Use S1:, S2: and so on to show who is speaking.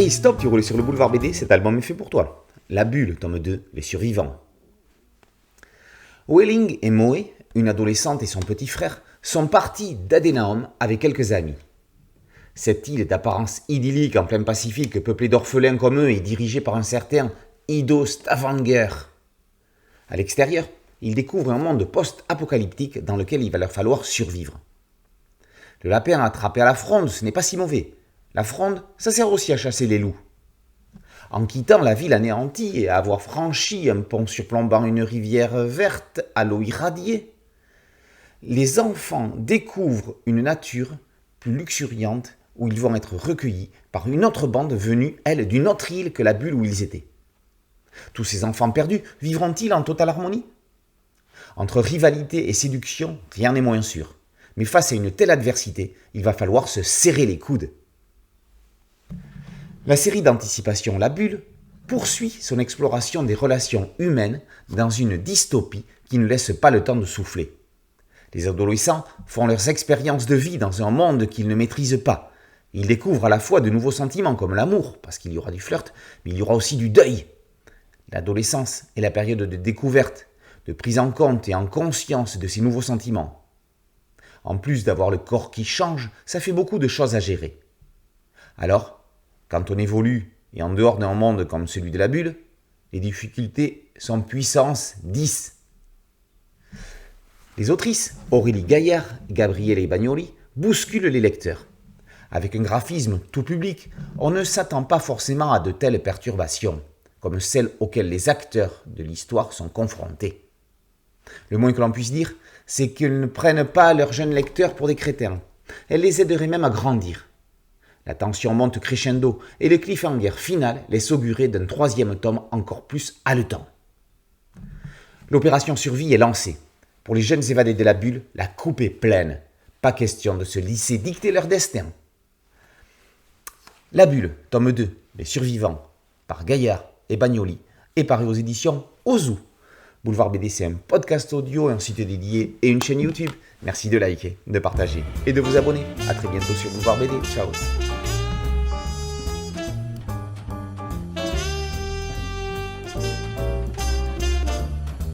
S1: Hey stop, tu roules sur le boulevard BD, cet album est fait pour toi. La Bulle, tome 2, Les Survivants. Welling et Moe, une adolescente et son petit frère, sont partis d'Adenaum avec quelques amis. Cette île d'apparence idyllique en plein Pacifique, peuplée d'orphelins comme eux et dirigée par un certain Ido Stavanger. À l'extérieur, ils découvrent un monde post-apocalyptique dans lequel il va leur falloir survivre. Le lapin attrapé à la fronde, ce n'est pas si mauvais. La fronde, ça sert aussi à chasser les loups. En quittant la ville anéantie et à avoir franchi un pont surplombant une rivière verte à l'eau irradiée, les enfants découvrent une nature plus luxuriante où ils vont être recueillis par une autre bande venue, elle, d'une autre île que la bulle où ils étaient. Tous ces enfants perdus vivront-ils en totale harmonie ? Entre rivalité et séduction, rien n'est moins sûr. Mais face à une telle adversité, il va falloir se serrer les coudes. La série d'anticipation La Bulle poursuit son exploration des relations humaines dans une dystopie qui ne laisse pas le temps de souffler. Les adolescents font leurs expériences de vie dans un monde qu'ils ne maîtrisent pas. Ils découvrent à la fois de nouveaux sentiments comme l'amour, parce qu'il y aura du flirt, mais il y aura aussi du deuil. L'adolescence est la période de découverte, de prise en compte et en conscience de ces nouveaux sentiments. En plus d'avoir le corps qui change, ça fait beaucoup de choses à gérer. Alors, quand on évolue et en dehors d'un monde comme celui de la bulle, les difficultés sont puissance 10. Les autrices, Aurélie Gaillard et Gabriele Bagnoli, bousculent les lecteurs. Avec un graphisme tout public, on ne s'attend pas forcément à de telles perturbations, comme celles auxquelles les acteurs de l'histoire sont confrontés. Le moins que l'on puisse dire, c'est qu'ils ne prennent pas leurs jeunes lecteurs pour des crétins. Elles les aideraient même à grandir. La tension monte crescendo et le cliffhanger final laisse augurer d'un troisième tome encore plus haletant. L'opération survie est lancée. Pour les jeunes évadés de la bulle, la coupe est pleine. Pas question de se laisser dicter leur destin. La Bulle, tome 2, Les Survivants, par Gaillard et Bagnoli, est paru aux éditions Ozu. Boulevard BD, c'est un podcast audio, un site dédié et une chaîne YouTube. Merci de liker, de partager et de vous abonner. A très bientôt sur Boulevard BD. Ciao.